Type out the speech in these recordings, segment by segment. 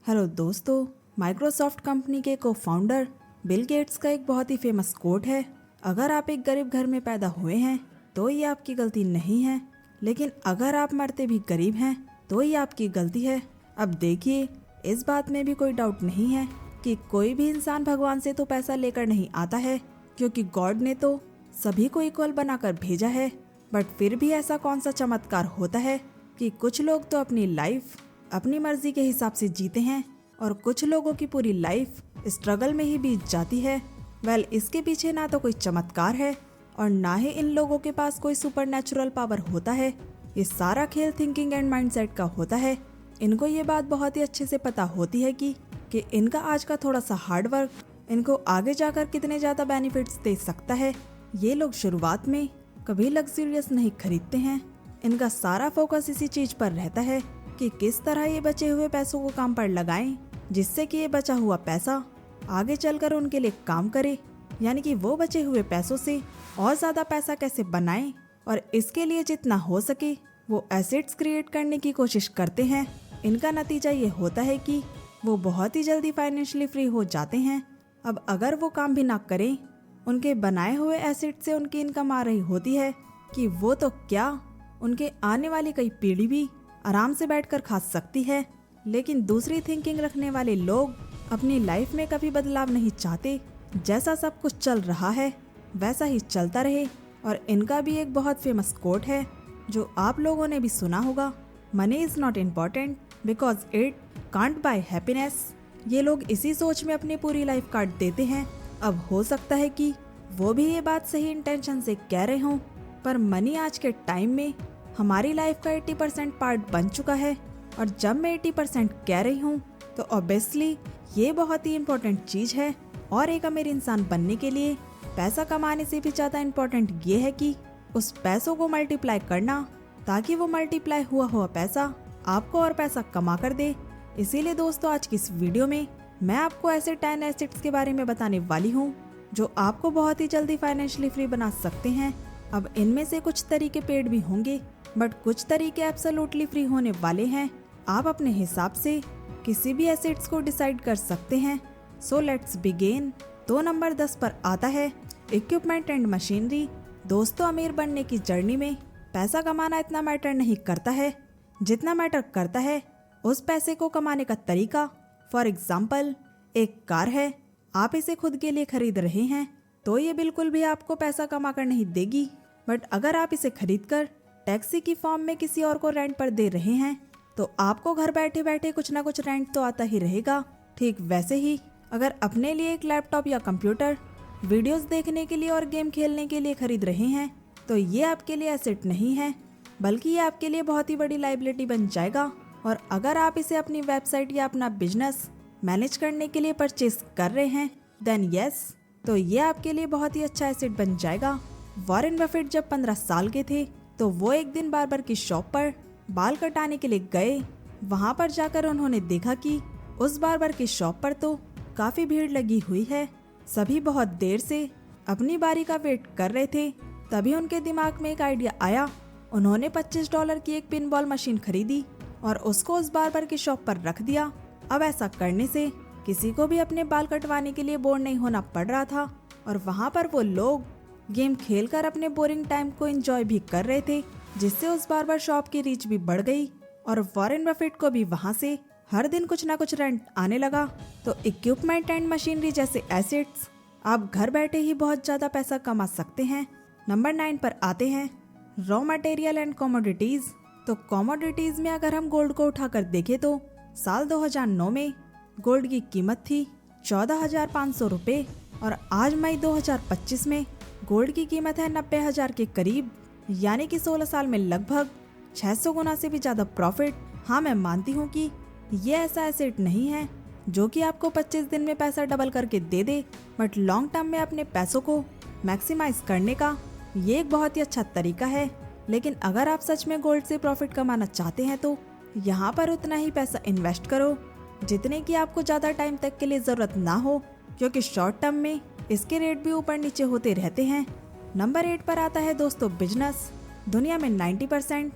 Hello दोस्तों, Microsoft company के को फाउंडर बिल गेट्स का एक बहुत ही फेमस कोट है। अगर आप एक गरीब घर में पैदा हुए हैं तो ये आपकी गलती नहीं है, लेकिन अगर आप मरते भी गरीब हैं तो ये आपकी गलती है। अब देखिए, इस बात में भी कोई डाउट नहीं है कि कोई भी इंसान भगवान से तो पैसा लेकर नहीं आता है, क्योंकि गॉड ने तो सभी को इक्वल बनाकर भेजा है। बट फिर भी ऐसा कौन सा चमत्कार होता है कि कुछ लोग तो अपनी लाइफ अपनी मर्जी के हिसाब से जीते हैं और कुछ लोगों की पूरी लाइफ स्ट्रगल में ही बीत जाती है। इसके पीछे ना तो कोई चमत्कार है और ना ही इन लोगों के पास कोई सुपरनैचुरल पावर होता है। ये सारा खेल थिंकिंग एंड माइंडसेट का होता है। इनको ये बात बहुत ही अच्छे से पता होती है कि इनका आज का थोड़ा सा हार्ड वर्क इनको आगे जाकर कितने ज़्यादा बेनिफिट्स दे सकता है। ये लोग शुरुआत में कभी लग्जरियस नहीं खरीदते हैं। इनका सारा फोकस इसी चीज पर रहता है कि किस तरह ये बचे हुए पैसों को काम पर लगाएं, जिससे कि ये बचा हुआ पैसा आगे चलकर उनके लिए काम करे। यानी कि वो बचे हुए पैसों से और ज़्यादा पैसा कैसे बनाएं, और इसके लिए जितना हो सके वो एसेट्स क्रिएट करने की कोशिश करते हैं। इनका नतीजा ये होता है कि वो बहुत ही जल्दी फाइनेंशियली फ्री हो जाते हैं। अब अगर वो काम भी ना करें, उनके बनाए हुए एसेट से उनकी इनकम आ रही होती है कि वो तो क्या, उनके आने वाली कई पीढ़ी भी आराम से बैठकर खा सकती है। लेकिन दूसरी थिंकिंग रखने वाले लोग अपनी लाइफ में कभी बदलाव नहीं चाहते। जैसा सब कुछ चल रहा है वैसा ही चलता रहे। और इनका भी एक बहुत फेमस कोट है जो आप लोगों ने भी सुना होगा, money is not important because it can't buy happiness. ये लोग इसी सोच में अपनी पूरी लाइफ काट देते हैं। अब हो सकता है कि वो भी ये बात सही इंटेंशन से कह रहे हों, पर मनी आज के टाइम में हमारी लाइफ का 80% पार्ट बन चुका है। और जब मैं 80% कह रही हूँ तो ऑब्वियसली ये बहुत ही इम्पोर्टेंट चीज़ है। और एक अमीर इंसान बनने के लिए पैसा कमाने से भी ज़्यादा इम्पोर्टेंट ये है कि उस पैसों को मल्टीप्लाई करना, ताकि वो मल्टीप्लाई हुआ पैसा आपको और पैसा कमा कर दे। इसीलिए दोस्तों, आज की इस वीडियो में मैं आपको ऐसे 10 एसेट्स के बारे में बताने वाली हूँ जो आपको बहुत ही जल्दी फाइनेंशियली फ्री बना सकते हैं। अब इनमें से कुछ तरीके पेड भी होंगे, बट कुछ तरीके एब्सोल्युटली फ्री होने वाले हैं। आप अपने हिसाब से किसी भी एसेट्स को डिसाइड कर सकते हैं। So let's begin. तो नंबर 10 पर आता है इक्विपमेंट एंड मशीनरी। दोस्तों, अमीर बनने की जर्नी में पैसा कमाना इतना मैटर नहीं करता है जितना मैटर करता है उस पैसे को कमाने का तरीका। फॉर एग्जाम्पल, एक कार है, आप इसे खुद के लिए खरीद रहे हैं तो ये बिल्कुल भी आपको पैसा कमा कर नहीं देगी। बट अगर आप इसे खरीद कर टैक्सी की फॉर्म में किसी और को रेंट पर दे रहे हैं तो आपको घर बैठे बैठे कुछ ना कुछ रेंट तो आता ही रहेगा। ठीक वैसे ही अगर अपने लिए एक लैपटॉप या कंप्यूटर वीडियोस देखने के लिए और गेम खेलने के लिए खरीद रहे हैं तो ये आपके लिए एसेट नहीं है, बल्कि ये आपके लिए बहुत ही बड़ी लायबिलिटी बन जाएगा। और अगर आप इसे अपनी वेबसाइट या अपना बिजनेस मैनेज करने के लिए परचेज कर रहे हैं देन यस, तो ये आपके लिए बहुत ही अच्छा एसेट बन जाएगा। वॉरेन बफेट जब 15 साल के थे तो वो एक दिन बार्बर की शॉप पर बाल कटाने के लिए गए। वहां पर जाकर उन्होंने देखा कि उस बार्बर की शॉप पर तो काफी भीड़ लगी हुई है। सभी बहुत देर से अपनी बारी का वेट कर रहे थे। तभी उनके दिमाग में एक आइडिया आया। उन्होंने $25 की एक पिन बॉल मशीन खरीदी और उसको उस बार्बर की शॉप पर रख दिया। अब ऐसा करने से किसी को भी अपने बाल कटवाने के लिए बोर नहीं होना पड़ रहा था और वहाँ पर वो लोग गेम खेलकर अपने बोरिंग टाइम को एंजॉय भी कर रहे थे, जिससे उस बार्बर शॉप की रीच भी बढ़ गई और वॉरेन बफेट को भी वहाँ से हर दिन कुछ ना कुछ रेंट आने लगा। तो इक्विपमेंट एंड मशीनरी जैसे एसेट्स आप घर बैठे ही बहुत ज़्यादा पैसा कमा सकते हैं। नंबर 9 पर आते हैं रॉ मटेरियल एंड कमोडिटीज़। तो कमोडिटीज़ में अगर हम गोल्ड को उठाकर देखें तो साल 2009 में गोल्ड की कीमत थी 14,500 रुपये और आज मई 2025 में गोल्ड की कीमत है 90,000 के करीब। यानी कि 16 साल में लगभग 600 गुना से भी ज़्यादा प्रॉफिट। हाँ, मैं मानती हूँ कि ये ऐसा एसेट नहीं है जो कि आपको 25 दिन में पैसा डबल करके दे दे, बट लॉन्ग टर्म में अपने पैसों को मैक्सिमाइज करने का ये एक बहुत ही अच्छा तरीका है। लेकिन अगर आप सच में गोल्ड से प्रॉफिट कमाना चाहते हैं तो यहाँ पर उतना ही पैसा इन्वेस्ट करो जितने की आपको ज़्यादा टाइम तक के लिए ज़रूरत ना हो, क्योंकि शॉर्ट टर्म में इसके रेट भी ऊपर नीचे होते रहते हैं। नंबर 8 पर आता है दोस्तों बिजनेस। दुनिया में 90%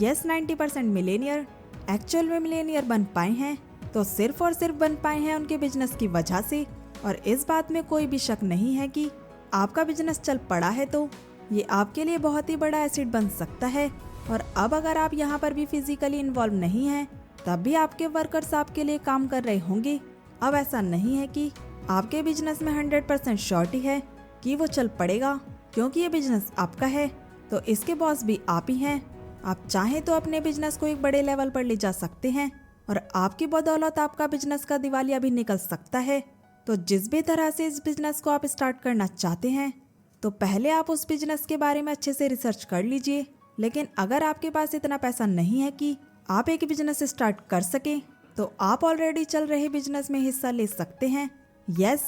90% मिलेनियर एक्चुअल में मिलेनियर बन पाए हैं तो सिर्फ और सिर्फ बन पाए हैं उनके बिजनेस की वजह से। और इस बात में कोई भी शक नहीं है कि आपका बिजनेस चल पड़ा है तो ये आपके लिए बहुत ही बड़ा एसेट बन सकता है। और अब अगर आप यहाँ पर भी फिजिकली इन्वॉल्व नहीं हैं, तब भी आपके वर्कर्स आपके लिए काम कर रहे होंगे। अब ऐसा नहीं है कि आपके बिजनेस में 100% श्योरिटी है कि वो चल पड़ेगा, क्योंकि ये बिजनेस आपका है तो इसके बॉस भी आप ही हैं। आप चाहें तो अपने बिजनेस को एक बड़े लेवल पर ले जा सकते हैं और आपकी बदौलत आपका बिजनेस का दिवालिया भी निकल सकता है। तो जिस भी तरह से इस बिजनेस को आप स्टार्ट करना चाहते हैं, तो पहले आप उस बिजनेस के बारे में अच्छे से रिसर्च कर लीजिए। लेकिन अगर आपके पास इतना पैसा नहीं है कि आप एक बिजनेस स्टार्ट कर सकें, तो आप ऑलरेडी चल रहे बिजनेस में हिस्सा ले सकते हैं। यस,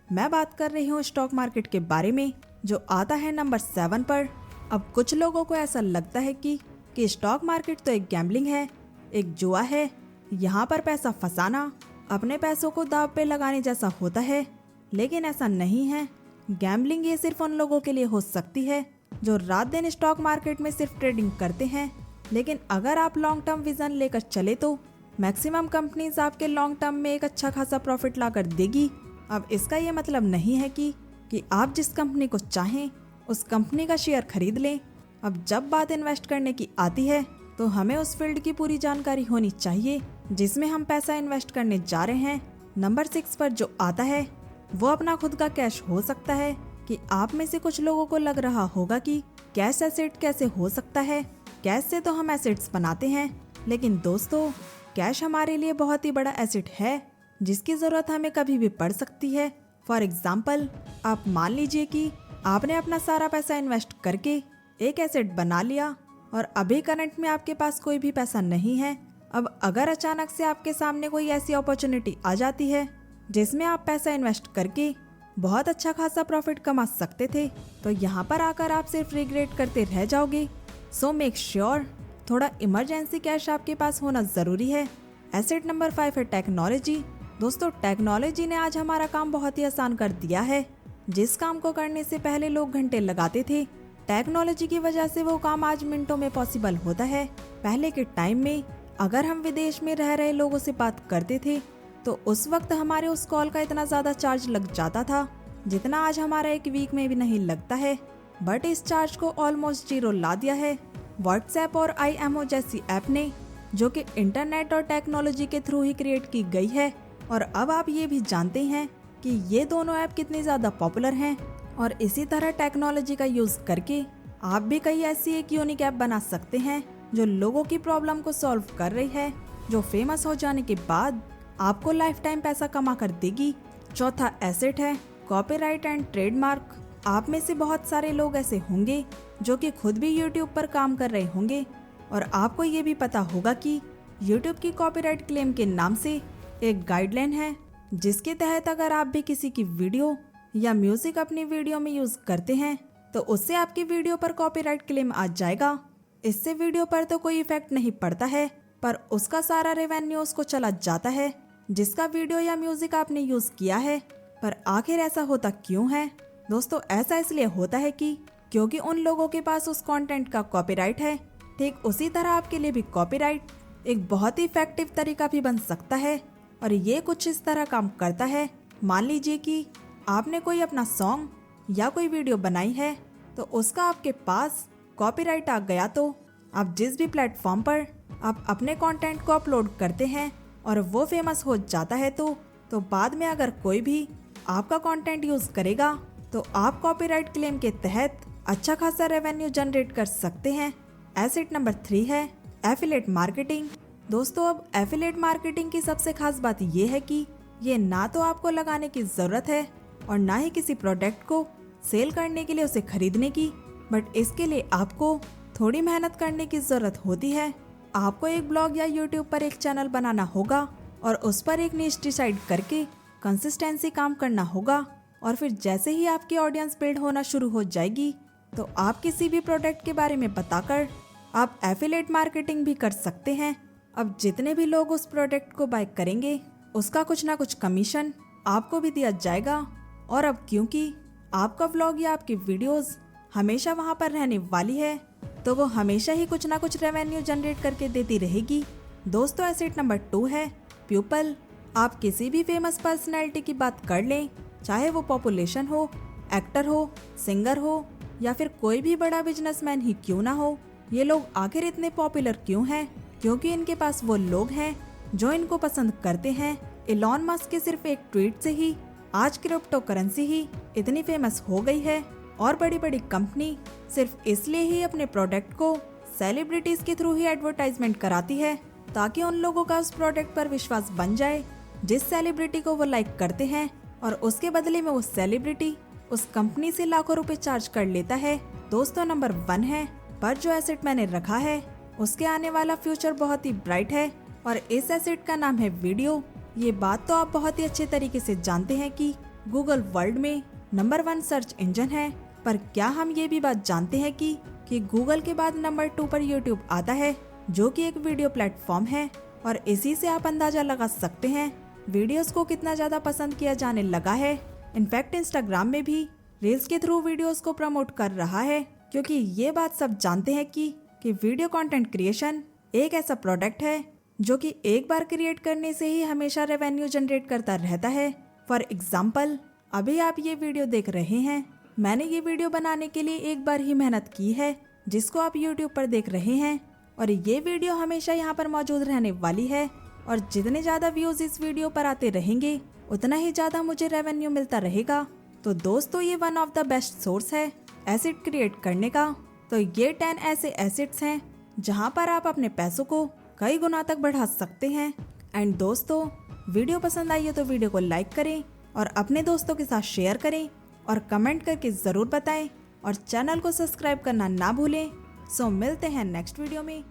मैं बात कर रही हूँ स्टॉक मार्केट के बारे में, जो आता है नंबर 7 पर। अब कुछ लोगों को ऐसा लगता है कि स्टॉक मार्केट तो एक गैम्बलिंग है, एक जुआ है। यहाँ पर पैसा फंसाना अपने पैसों को दांव पे लगाने जैसा होता है, लेकिन ऐसा नहीं है। गैम्बलिंग ये सिर्फ उन लोगों के लिए हो सकती है जो रात दिन स्टॉक मार्केट में सिर्फ ट्रेडिंग करते हैं। लेकिन अगर आप लॉन्ग टर्म विजन लेकर चले तो मैक्सिमम कंपनीज आपके लॉन्ग टर्म में एक अच्छा खासा प्रॉफिट ला कर देगी। अब इसका ये मतलब नहीं है कि आप जिस कंपनी को चाहें उस कंपनी का शेयर खरीद लें। अब जब बात इन्वेस्ट करने की आती है तो हमें उस फील्ड की पूरी जानकारी होनी चाहिए जिसमें हम पैसा इन्वेस्ट करने जा रहे हैं। नंबर 6 पर जो आता है वो अपना खुद का कैश हो सकता है। कि आप में से कुछ लोगों को लग रहा होगा कि कैश एसेट कैसे हो सकता है, कैश से तो हम एसेट्स बनाते हैं। लेकिन दोस्तों, कैश हमारे लिए बहुत ही बड़ा एसेट है जिसकी ज़रूरत हमें कभी भी पड़ सकती है। फॉर एग्जाम्पल, आप मान लीजिए कि आपने अपना सारा पैसा इन्वेस्ट करके एक एसेट बना लिया और अभी करंट में आपके पास कोई भी पैसा नहीं है। अब अगर अचानक से आपके सामने कोई ऐसी अपॉर्चुनिटी आ जाती है जिसमें आप पैसा इन्वेस्ट करके बहुत अच्छा खासा प्रॉफिट कमा सकते थे, तो यहाँ पर आकर आप सिर्फ रिग्रेट करते रह जाओगे। सो मेक श्योर थोड़ा इमरजेंसी कैश आपके पास होना ज़रूरी है। एसेट नंबर 5 है टेक्नोलॉजी। दोस्तों, टेक्नोलॉजी ने आज हमारा काम बहुत ही आसान कर दिया है। जिस काम को करने से पहले लोग घंटे लगाते थे, टेक्नोलॉजी की वजह से वो काम आज मिनटों में पॉसिबल होता है। पहले के टाइम में अगर हम विदेश में रह रहे लोगों से बात करते थे तो उस वक्त हमारे उस कॉल का इतना ज़्यादा चार्ज लग जाता था जितना आज हमारा एक वीक में भी नहीं लगता है। बट इस चार्ज को ऑलमोस्ट 0 ला दिया है व्हाट्सएप और IMO जैसी ऐप ने, जो कि इंटरनेट और टेक्नोलॉजी के थ्रू ही क्रिएट की गई है। और अब आप ये भी जानते हैं कि ये दोनों ऐप कितनी ज़्यादा पॉपुलर हैं। और इसी तरह टेक्नोलॉजी का यूज़ करके आप भी कई ऐसी एक यूनिक ऐप बना सकते हैं जो लोगों की प्रॉब्लम को सॉल्व कर रही है, जो फेमस हो जाने के बाद आपको लाइफ टाइम पैसा कमा कर देगी। चौथा एसेट है कॉपीराइट एंड ट्रेडमार्क। आप में से बहुत सारे लोग ऐसे होंगे जो कि खुद भी यूट्यूब पर काम कर रहे होंगे और आपको ये भी पता होगा कि यूट्यूब की कॉपीराइट क्लेम के नाम से एक गाइडलाइन है जिसके तहत अगर आप भी किसी की वीडियो या म्यूजिक अपनी वीडियो में यूज करते हैं तो उससे आपकी वीडियो पर कॉपीराइट क्लेम आ जाएगा। इससे वीडियो पर तो कोई इफेक्ट नहीं पड़ता है, पर उसका सारा रेवेन्यू उसको चला जाता है जिसका वीडियो या म्यूजिक आपने यूज किया है। पर आखिर ऐसा होता क्यों है? दोस्तों, ऐसा इसलिए होता है क्योंकि उन लोगों के पास उस कंटेंट का कॉपीराइट है। ठीक उसी तरह आपके लिए भी कॉपीराइट एक बहुत ही इफेक्टिव तरीका भी बन सकता है और ये कुछ इस तरह काम करता है। मान लीजिए कि आपने कोई अपना सॉन्ग या कोई वीडियो बनाई है तो उसका आपके पास कॉपीराइट आ गया, तो आप जिस भी प्लेटफॉर्म पर आप अपने कंटेंट को अपलोड करते हैं और वो फेमस हो जाता है तो बाद में अगर कोई भी आपका कंटेंट यूज करेगा तो आप कॉपीराइट क्लेम के तहत अच्छा खासा रेवेन्यू जनरेट कर सकते हैं। एसेट नंबर 3 है एफिलिएट मार्केटिंग। दोस्तों, अब एफिलिएट मार्केटिंग की सबसे खास बात ये है कि ये ना तो आपको लगाने की जरूरत है और ना ही किसी प्रोडक्ट को सेल करने के लिए उसे खरीदने की, बट इसके लिए आपको थोड़ी मेहनत करने की जरूरत होती है। आपको एक ब्लॉग या यूट्यूब पर एक चैनल बनाना होगा और उस पर एक नीश डिसाइड करके कंसिस्टेंसी काम करना होगा और फिर जैसे ही आपकी ऑडियंस बिल्ड होना शुरू हो जाएगी तो आप किसी भी प्रोडक्ट के बारे में बताकर आप एफिलिएट मार्केटिंग भी कर सकते हैं। अब जितने भी लोग उस प्रोडक्ट को बाय करेंगे उसका कुछ ना कुछ कमीशन आपको भी दिया जाएगा। और अब क्योंकि आपका व्लॉग या आपकी वीडियोस हमेशा वहां पर रहने वाली है तो वो हमेशा ही कुछ ना कुछ रेवेन्यू जनरेट करके देती रहेगी। दोस्तों, एसेट नंबर 2 है पीपल। आप किसी भी फेमस पर्सनैलिटी की बात कर लें, चाहे वो पॉपुलेशन हो, एक्टर हो, सिंगर हो या फिर कोई भी बड़ा बिजनेसमैन ही क्यों ना हो, ये लोग आखिर इतने पॉपुलर क्यों हैं? क्योंकि इनके पास वो लोग हैं जो इनको पसंद करते हैं। इलॉन मस्क के सिर्फ एक ट्वीट से ही आज क्रिप्टो करेंसी ही इतनी फेमस हो गई है और बड़ी बड़ी कंपनी सिर्फ इसलिए ही अपने प्रोडक्ट को सेलिब्रिटीज के थ्रू ही एडवर्टाइजमेंट कराती है ताकि उन लोगों का उस प्रोडक्ट पर विश्वास बन जाए जिस सेलिब्रिटी को वो लाइक करते हैं, और उसके बदले में वो सेलिब्रिटी उस कंपनी से लाखों रुपए चार्ज कर लेता है। दोस्तों, नंबर 1 है, पर जो एसेट मैंने रखा है उसके आने वाला फ्यूचर बहुत ही ब्राइट है और इस एसेट का नाम है वीडियो। ये बात तो आप बहुत ही अच्छे तरीके से जानते हैं कि गूगल वर्ल्ड में नंबर 1 सर्च इंजन है, पर क्या हम ये भी बात जानते हैं कि गूगल के बाद नंबर 2 पर यूट्यूब आता है, जो कि एक वीडियो प्लेटफॉर्म है। और इसी से आप अंदाजा लगा सकते हैं वीडियोस को कितना ज्यादा पसंद किया जाने लगा है। इनफैक्ट इंस्टाग्राम में भी रील्स के थ्रू वीडियोस को प्रमोट कर रहा है, क्योंकि ये बात सब जानते हैं कि वीडियो कंटेंट क्रिएशन एक ऐसा प्रोडक्ट है जो कि एक बार क्रिएट करने से ही हमेशा रेवेन्यू जनरेट करता रहता है। फॉर एग्जाम्पल, अभी आप ये वीडियो देख रहे हैं, मैंने ये वीडियो बनाने के लिए एक बार ही मेहनत की है, जिसको आप यूट्यूब पर देख रहे हैं, और ये वीडियो हमेशा यहाँ पर मौजूद रहने वाली है। और जितने ज्यादा व्यूज इस वीडियो पर आते रहेंगे उतना ही ज्यादा मुझे रेवेन्यू मिलता रहेगा। तो दोस्तों, ये one of the best source है एसेट क्रिएट करने का। तो ये 10 ऐसे एसेट्स हैं जहाँ पर आप अपने पैसों को कई गुना तक बढ़ा सकते हैं। एंड दोस्तों, वीडियो पसंद आई हो तो वीडियो को लाइक करें और अपने दोस्तों के साथ शेयर करें और कमेंट करके ज़रूर बताएं और चैनल को सब्सक्राइब करना ना भूलें। सो मिलते हैं नेक्स्ट वीडियो में।